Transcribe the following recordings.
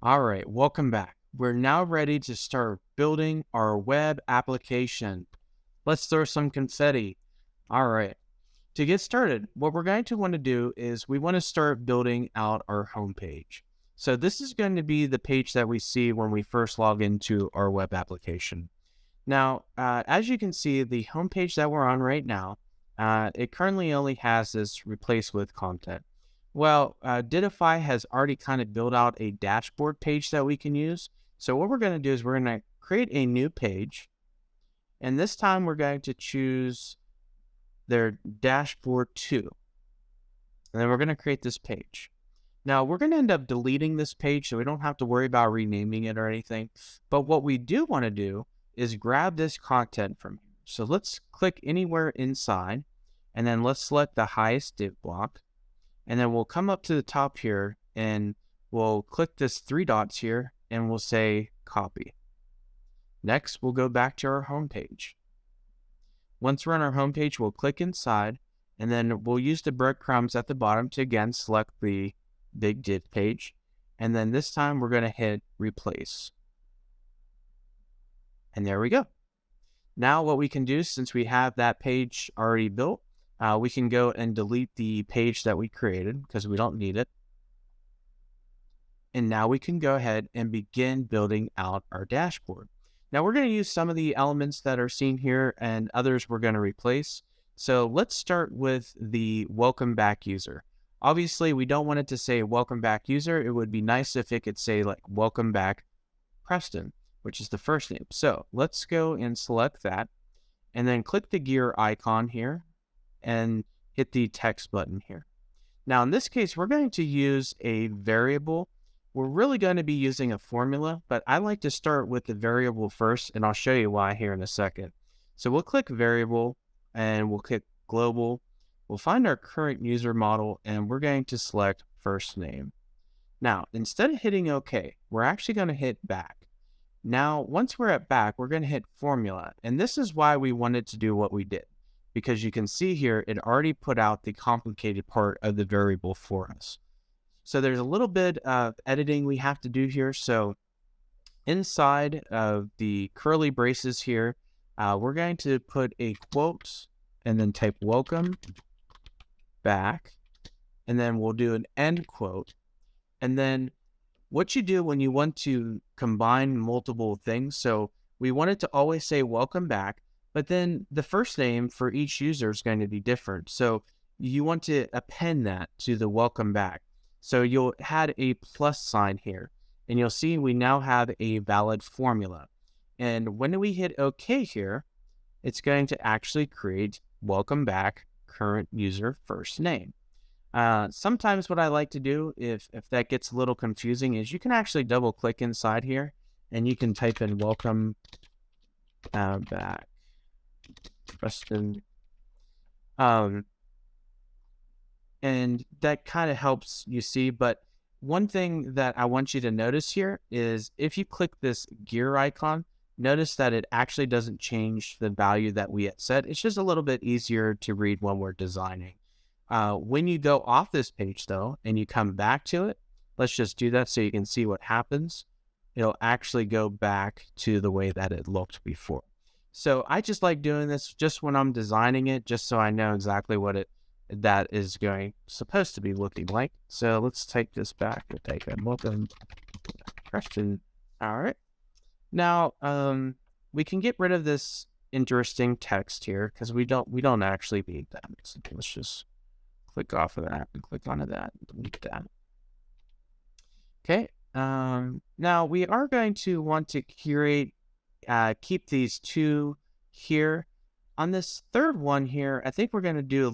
All right, welcome back. We're now ready to start building our web application. Let's throw some confetti. All right, to get started, what we're going to want to do is we want to start building out our homepage. So this is going to be the page that we see when we first log into our web application. Now, as you can see, the homepage that we're on right now, it currently only has this replace with content. Well, Dittofi has already kind of built out a dashboard page that we can use. So what we're going to do is we're going to create a new page. And this time we're going to choose their dashboard 2. And then we're going to create this page. Now, we're going to end up deleting this page, so we don't have to worry about renaming it or anything. But what we do want to do is grab this content from here. So let's click anywhere inside, and then let's select the highest div block. And then we'll come up to the top here, and we'll click this 3 dots here, and we'll say copy. Next, we'll go back to our home page. Once we're on our home page, we'll click inside, and then we'll use the breadcrumbs at the bottom to again select the big div page. And then this time we're going to hit replace. And there we go. Now what we can do, since we have that page already built, we can go and delete the page that we created because we don't need it. And now we can go ahead and begin building out our dashboard. Now we're going to use some of the elements that are seen here and others we're going to replace. So let's start with the welcome back user. Obviously, we don't want it to say welcome back user. It would be nice if it could say like welcome back Preston, which is the first name. So let's go and select that and then click the gear icon here and hit the text button here. Now in this case, we're going to use a variable. We're really going to be using a formula, but I like to start with the variable first, and I'll show you why here in a second. So we'll click variable and we'll click global. We'll find our current user model and we're going to select first name. Now, instead of hitting OK, we're actually going to hit back. Now, once we're at back, we're going to hit formula. And this is why we wanted to do what we did, because you can see here, it already put out the complicated part of the variable for us. So there's a little bit of editing we have to do here. So inside of the curly braces here, we're going to put a quote and then type welcome back, and then we'll do an end quote. And then what you do when you want to combine multiple things, so we want it to always say welcome back, but then the first name for each user is going to be different. So you want to append that to the welcome back. So you'll add a plus sign here, and you'll see we now have a valid formula. And when we hit OK here, it's going to actually create welcome back current user first name. Sometimes what I like to do, if that gets a little confusing, is you can actually double click inside here and you can type in welcome back Preston. And that kind of helps you see. But one thing that I want you to notice here is if you click this gear icon, notice that it actually doesn't change the value that we had set. It's just a little bit easier to read when we're designing. When you go off this page though, and you come back to it, let's just do that so you can see what happens. It'll actually go back to the way that it looked before. So I just like doing this just when I'm designing it, just so I know exactly what that is supposed to be looking like. So let's take this back. We'll take a welcome question. All right. Now, we can get rid of this interesting text here because we don't actually need that. So let's just click off of that and click onto that and delete that. Okay. Now we are going to want to keep these two here. On this third one here, I think we're going to do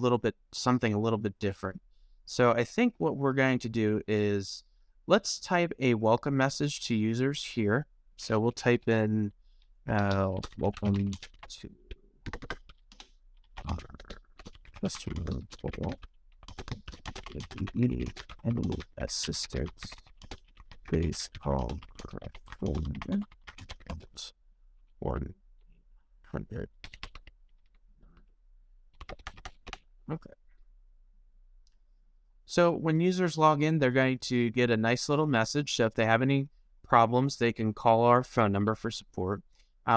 something a little bit different. So I think what we're going to do is let's type a welcome message to users here. So we'll type in welcome to our customer portal. If you need any assistance, please call correct phone number 100. Okay. So when users log in, they're going to get a nice little message. So if they have any problems, they can call our phone number for support.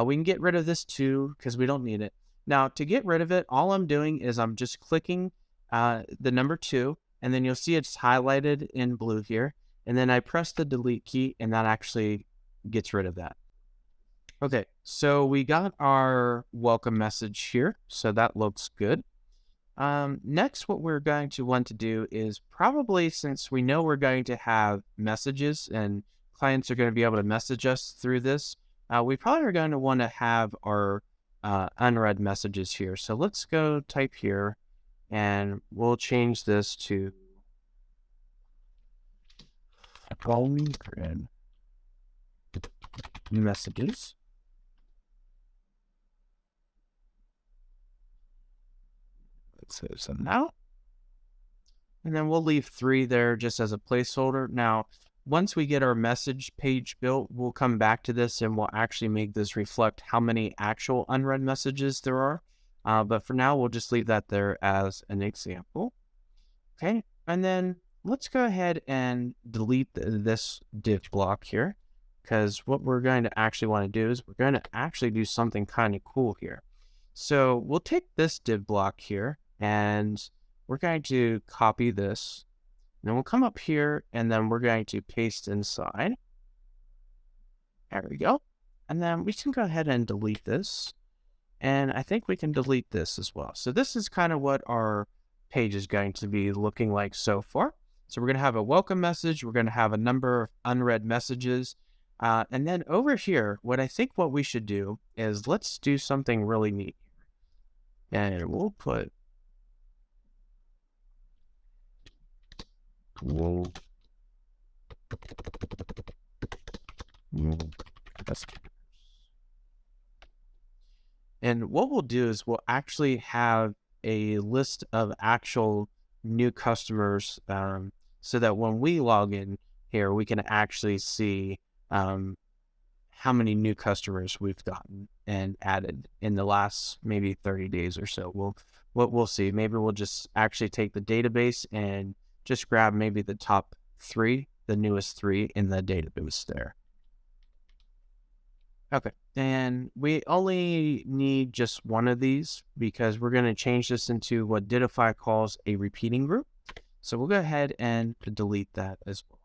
We can get rid of this too because we don't need it. Now, to get rid of it, all I'm doing is I'm just clicking the number 2, and then you'll see it's highlighted in blue here. And then I press the delete key, and that actually gets rid of that. Okay, so we got our welcome message here, so that looks good. Next, what we're going to want to do is probably, since we know we're going to have messages and clients are going to be able to message us through this, we probably are going to want to have our unread messages here. So let's go type here, and we'll change this to unread messages. Let's say so now. And then we'll leave 3 there just as a placeholder. Now, once we get our message page built, we'll come back to this and we'll actually make this reflect how many actual unread messages there are. But for now, we'll just leave that there as an example. Okay, and then let's go ahead and delete this div block here, because what we're going to actually want to do is we're going to actually do something kind of cool here. So we'll take this div block here, and we're going to copy this. And then we'll come up here, and then we're going to paste inside. There we go. And then we can go ahead and delete this. And I think we can delete this as well. So this is kind of what our page is going to be looking like so far. So we're going to have a welcome message. We're going to have a number of unread messages. And then over here, what we should do is let's do something really neat. And we'll put and what we'll do is we'll actually have a list of actual new customers, so that when we log in here, we can actually see how many new customers we've gotten and added in the last maybe 30 days or so. We'll see. Maybe we'll just actually take the database and just grab maybe the top 3, the newest 3 in the database there. Okay, and we only need just one of these because we're going to change this into what Dittofi calls a repeating group. So we'll go ahead and delete that as well.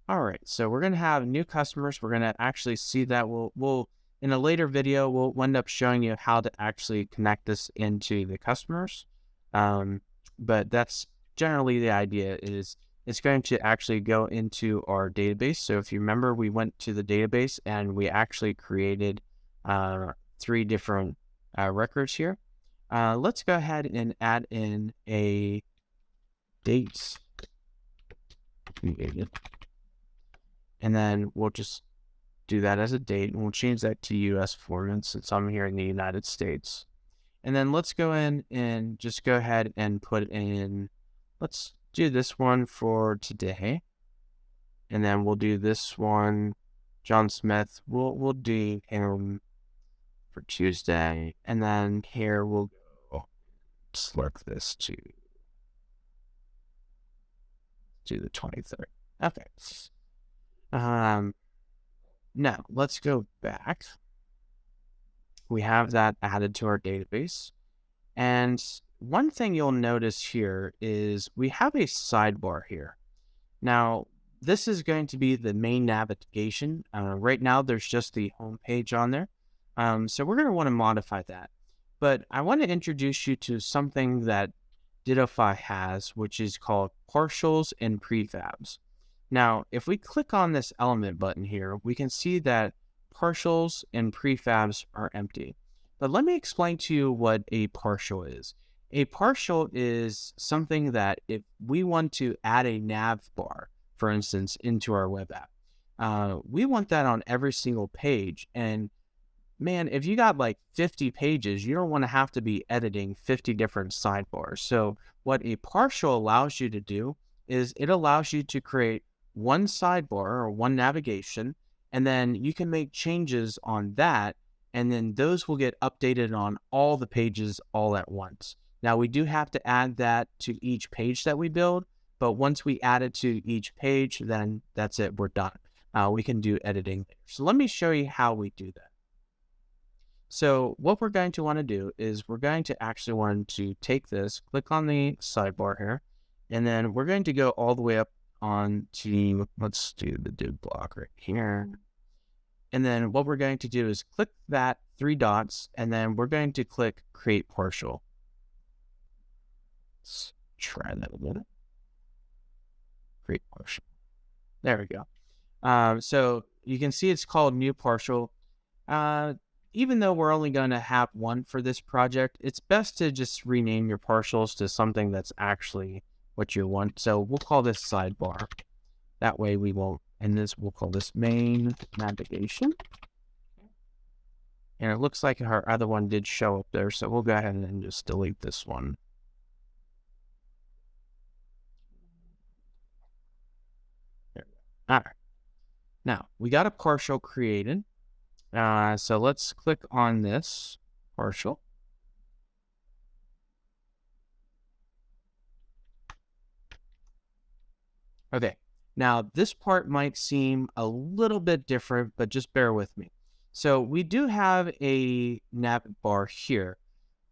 All right, so we're going to have new customers. We're going to actually see that. We'll in a later video, we'll end up showing you how to actually connect this into the customers. But that's generally the idea. Is it's going to actually go into our database. So if you remember, we went to the database and we actually created 3 different records here. Let's go ahead and add in a date created. And then we'll just do that as a date, and we'll change that to US format since I'm here in the United States. And then let's go in and just go ahead and put in, let's do this one for today. And then we'll do this one, John Smith, we'll do him for Tuesday. And then here we'll go select this to the 23rd. Okay. Now let's go back. We have that added to our database. And one thing you'll notice here is we have a sidebar here. Now, this is going to be the main navigation. Right now, there's just the home page on there. So we're going to want to modify that. But I want to introduce you to something that Dittofi has, which is called partials and prefabs. Now, if we click on this element button here, we can see that partials and prefabs are empty. But let me explain to you what a partial is. A partial is something that if we want to add a nav bar, for instance, into our web app, we want that on every single page. And man, if you got like 50 pages, you don't want to have to be editing 50 different sidebars. So what a partial allows you to do is it allows you to create one sidebar or one navigation, and then you can make changes on that, and then those will get updated on all the pages all at once. Now, we do have to add that to each page that we build, but once we add it to each page, then that's it, we're done. we can do editing later. So let me show you how we do that. So what we're going to want to do is we're going to actually want to take this, click on the sidebar here, and then we're going to go all the way up on to, let's do the div block right here. And then what we're going to do is click that 3 dots, and then we're going to click create partial. Let's try that a little. Create partial. There we go. So you can see it's called new partial. Even though we're only going to have one for this project, it's best to just rename your partials to something that's actually what you want. So we'll call this sidebar. That way we won't, and this we'll call this main navigation. And it looks like our other one did show up there, so we'll go ahead and just delete this one. There we go. All right. Now we got a partial created. So let's click on this partial. Okay, now this part might seem a little bit different, but just bear with me. So we do have a nav bar here,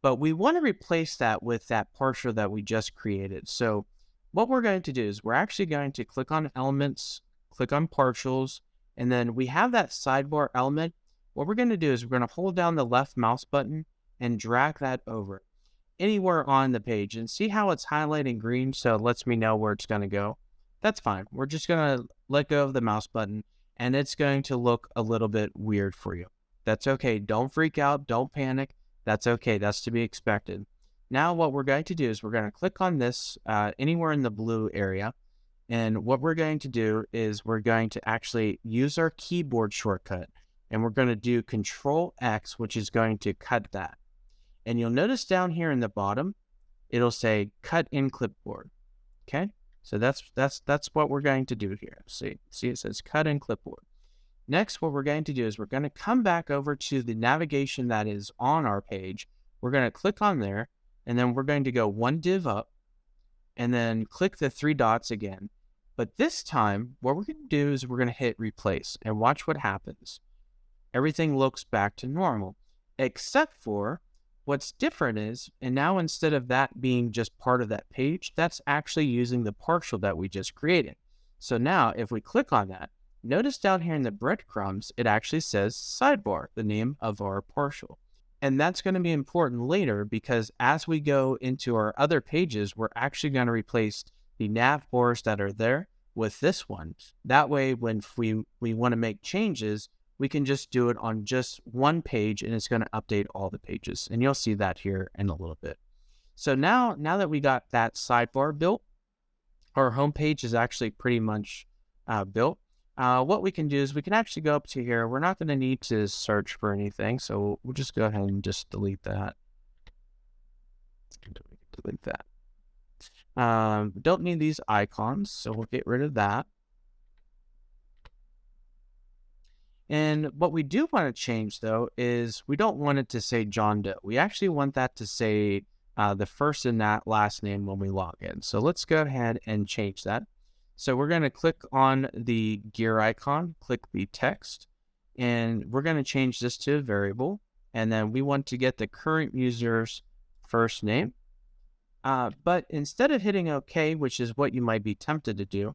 but we want to replace that with that partial that we just created. So what we're going to do is we're actually going to click on elements, click on partials, and then we have that sidebar element. What we're going to do is we're going to hold down the left mouse button and drag that over anywhere on the page, and see how it's highlighting green, so it lets me know where it's going to go. That's fine. We're just going to let go of the mouse button, and it's going to look a little bit weird for you. That's okay. Don't freak out. Don't panic. That's okay. That's to be expected. Now what we're going to do is we're going to click on this anywhere in the blue area. And what we're going to do is we're going to actually use our keyboard shortcut. And we're going to do Control X, which is going to cut that. And you'll notice down here in the bottom, it'll say cut in clipboard. Okay? So that's what we're going to do here. See it says cut in clipboard. Next, what we're going to do is we're going to come back over to the navigation that is on our page. We're going to click on there, and then we're going to go one div up, and then click the 3 dots again. But this time, what we're going to do is we're going to hit replace, and watch what happens. Everything looks back to normal, except for what's different is, and now instead of that being just part of that page, that's actually using the partial that we just created. So now if we click on that, notice down here in the breadcrumbs, it actually says sidebar, the name of our partial. And that's going to be important later, because as we go into our other pages, we're actually going to replace the nav bars that are there with this one. That way, when we want to make changes, we can just do it on just one page, and it's going to update all the pages. And you'll see that here in a little bit. So now that we got that sidebar built, our home page is actually pretty much built. What we can do is we can actually go up to here. We're not going to need to search for anything, so we'll just go ahead and just delete that. Delete that. Don't need these icons, so we'll get rid of that. And what we do want to change, though, is we don't want it to say John Doe. We actually want that to say the first and that last name when we log in. So let's go ahead and change that. So we're going to click on the gear icon, click the text, and we're going to change this to a variable. And then we want to get the current user's first name. But instead of hitting OK, which is what you might be tempted to do,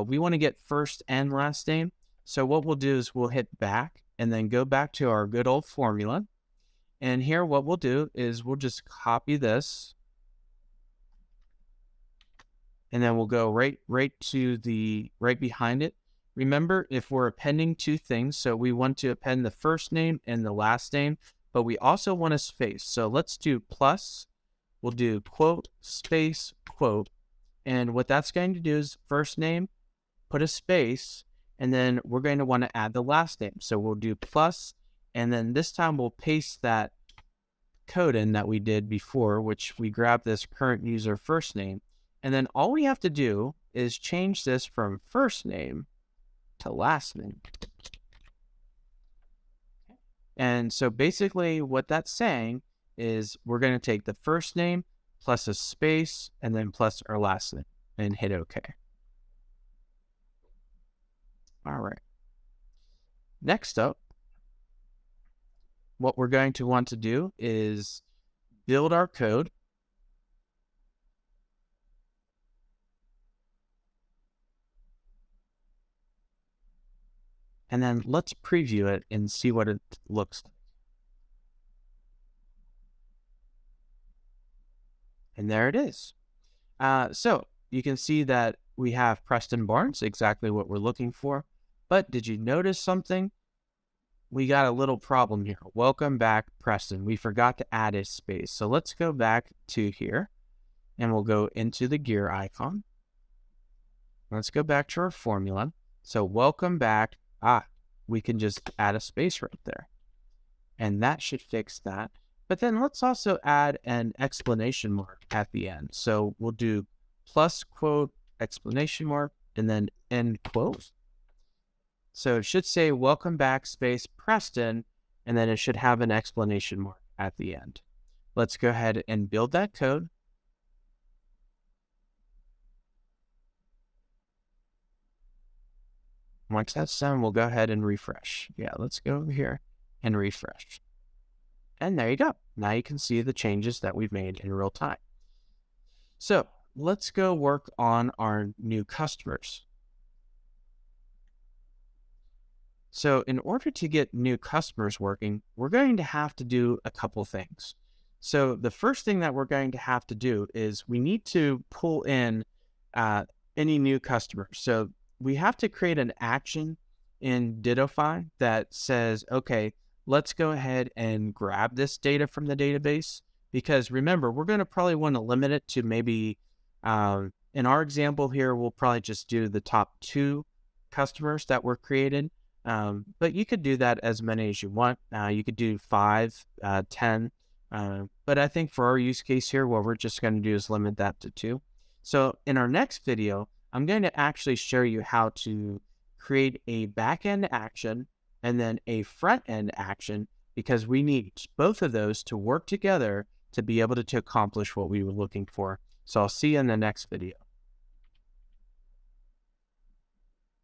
we want to get first and last name. So what we'll do is we'll hit back and then go back to our good old formula. And here what we'll do is we'll just copy this. And then we'll go right behind it. Remember, if we're appending 2 things, so we want to append the first name and the last name, but we also want a space. So let's do plus. We'll do quote, space, quote. And what that's going to do is first name, put a space, and then we're going to want to add the last name. So we'll do plus, and then this time we'll paste that code in that we did before, which we grabbed this current user first name. And then all we have to do is change this from first name to last name. And so basically what that's saying is we're going to take the first name plus a space and then plus our last name and hit OK. All right. Next up, what we're going to want to do is build our code. And then let's preview it and see what it looks like. And there it is. So you can see that we have Preston Barnes, exactly what we're looking for. But did you notice something? We got a little problem here. Welcome back, Preston. We forgot to add a space. So let's go back to here and we'll go into the gear icon. Let's go back to our formula. So welcome back. We can just add a space right there. And that should fix that. But then let's also add an exclamation mark at the end. So we'll do plus quote, exclamation mark, and then end quote. So it should say welcome back space Preston, and then it should have an exclamation mark at the end. Let's go ahead and build that code. Once that's done, we'll go ahead and refresh. Yeah, let's go over here and refresh. And there you go. Now you can see the changes that we've made in real time. So let's go work on our new customers. So in order to get new customers working, we're going to have to do a couple things. So the first thing that we're going to have to do is we need to pull in any new customers. So we have to create an action in Dittofi that says, okay, let's go ahead and grab this data from the database. Because remember, we're going to probably want to limit it to maybe, in our example here, we'll probably just do the top 2 customers that were created. But you could do that as many as you want. You could do 5, 10. But I think for our use case here, what we're just going to do is limit that to 2. So in our next video, I'm going to actually show you how to create a back-end action and then a front-end action, because we need both of those to work together to be able to accomplish what we were looking for. So I'll see you in the next video.